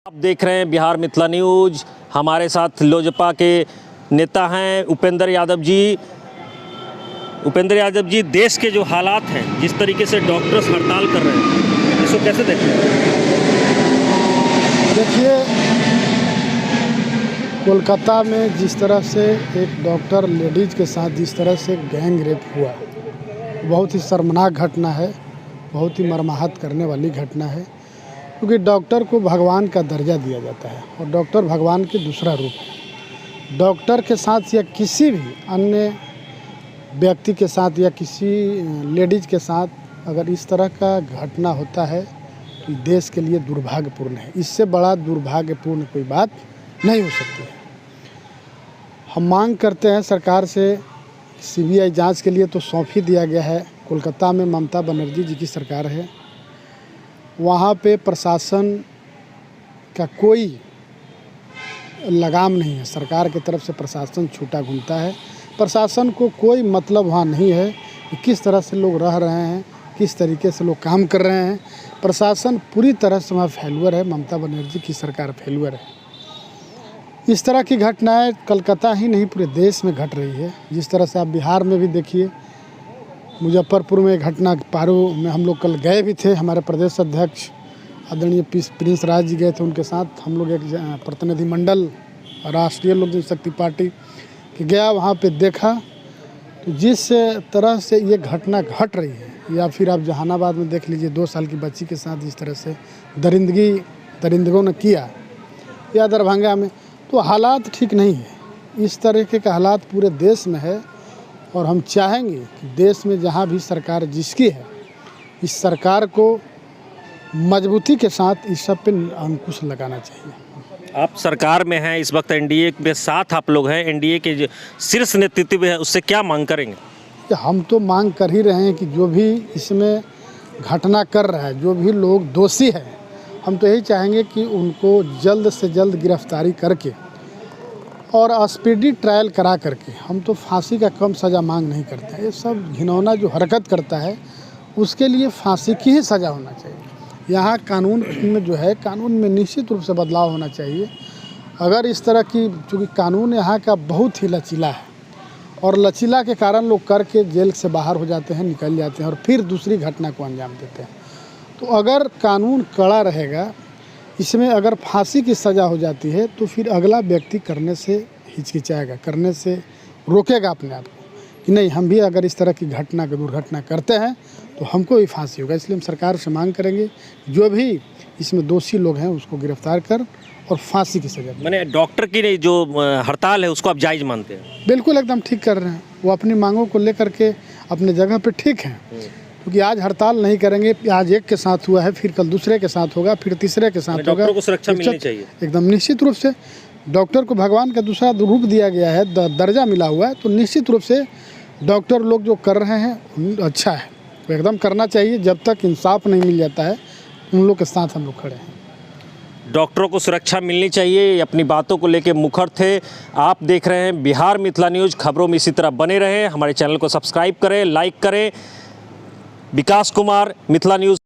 आप देख रहे हैं बिहार मिथिला न्यूज। हमारे साथ लोजपा के नेता हैं उपेंद्र यादव जी। उपेंद्र यादव जी, देश के जो हालात हैं, जिस तरीके से डॉक्टर्स हड़ताल कर रहे हैं, इसको कैसे देखते हैं? देखिए, कोलकाता में जिस तरह से एक डॉक्टर लेडीज़ के साथ जिस तरह से गैंग रेप हुआ, बहुत ही शर्मनाक घटना है, बहुत ही मर्माहत करने वाली घटना है। क्योंकि डॉक्टर को भगवान का दर्जा दिया जाता है और डॉक्टर भगवान के दूसरा रूप है। डॉक्टर के साथ या किसी भी अन्य व्यक्ति के साथ या किसी लेडीज़ के साथ अगर इस तरह का घटना होता है तो देश के लिए दुर्भाग्यपूर्ण है। इससे बड़ा दुर्भाग्यपूर्ण कोई बात नहीं हो सकती है। हम मांग करते हैं सरकार से, सीबीआई जांच के लिए तो सौंप ही दिया गया है। कोलकाता में ममता बनर्जी जी की सरकार है, वहाँ पे प्रशासन का कोई लगाम नहीं है। सरकार की तरफ से प्रशासन छूटा घूमता है। प्रशासन को कोई मतलब वहाँ नहीं है कि किस तरह से लोग रह रहे हैं, किस तरीके से लोग काम कर रहे हैं। प्रशासन पूरी तरह से वहाँ फेलुअर है। ममता बनर्जी की सरकार फेलुअर है। इस तरह की घटनाएं कलकत्ता ही नहीं पूरे देश में घट रही है। जिस तरह से आप बिहार में भी देखिए, मुजफ्फरपुर में घटना, पारू में हम लोग कल गए भी थे। हमारे प्रदेश अध्यक्ष आदरणीय प्रिंस राज जी गए थे, उनके साथ हम लोग एक प्रतिनिधिमंडल राष्ट्रीय लोक जनशक्ति पार्टी के गया। वहाँ पे देखा तो जिस तरह से ये घटना घट रही है, या फिर आप जहानाबाद में देख लीजिए 2 साल की बच्ची के साथ जिस तरह से दरिंदगों ने किया, या दरभंगा में, तो हालात ठीक नहीं है। इस तरीके का हालात पूरे देश में है और हम चाहेंगे कि देश में जहाँ भी सरकार जिसकी है, इस सरकार को मजबूती के साथ इस सब पे अंकुश लगाना चाहिए। आप सरकार में हैं इस वक्त, एनडीए के साथ आप लोग हैं, एनडीए के जो शीर्ष नेतृत्व है उससे क्या मांग करेंगे? हम तो मांग कर ही रहे हैं कि जो भी इसमें घटना कर रहा है, जो भी लोग दोषी हैं, हम तो यही चाहेंगे कि उनको जल्द से जल्द गिरफ्तारी करके और स्पीडी ट्रायल करा करके, हम तो फांसी का कम सज़ा मांग नहीं करते हैं। ये सब घिनौना जो हरकत करता है उसके लिए फांसी की ही सज़ा होना चाहिए। यहाँ कानून में जो है, कानून में निश्चित रूप से बदलाव होना चाहिए। अगर इस तरह की, चूँकि कानून यहाँ का बहुत ही लचीला है और लचीला के कारण लोग करके जेल से बाहर हो जाते हैं, निकल जाते हैं और फिर दूसरी घटना को अंजाम देते हैं। तो अगर कानून कड़ा रहेगा, इसमें अगर फांसी की सज़ा हो जाती है तो फिर अगला व्यक्ति करने से हिचकिचाएगा, करने से रोकेगा अपने आप को कि नहीं, हम भी अगर इस तरह की दुर्घटना करते हैं तो हमको भी फांसी होगा। इसलिए हम सरकार से मांग करेंगे जो भी इसमें दोषी लोग हैं उसको गिरफ्तार कर और फांसी की सज़ा। मैंने डॉक्टर की जो हड़ताल है उसको आप जायज़ मानते हैं? बिल्कुल, एकदम ठीक कर रहे हैं। वो अपनी मांगों को लेकर के अपने जगह पर ठीक हैं, क्योंकि आज हड़ताल नहीं करेंगे, आज एक के साथ हुआ है, फिर कल दूसरे के साथ होगा, फिर तीसरे के साथ होगा। डॉक्टर को सुरक्षा मिलनी चाहिए एकदम निश्चित रूप से। डॉक्टर को भगवान का दूसरा रूप दिया गया है, दर्जा मिला हुआ है, तो निश्चित रूप से डॉक्टर लोग जो कर रहे हैं अच्छा है, तो एकदम करना चाहिए। जब तक इंसाफ नहीं मिल जाता है उन लोग के साथ हम लोग खड़े हैं। डॉक्टरों को सुरक्षा मिलनी चाहिए, अपनी बातों को लेकर मुखर थे। आप देख रहे हैं बिहार मिथिला न्यूज़। खबरों में इसी तरह बने रहें, हमारे चैनल को सब्सक्राइब करें, लाइक करें। विकास कुमार, मिथिला न्यूज़।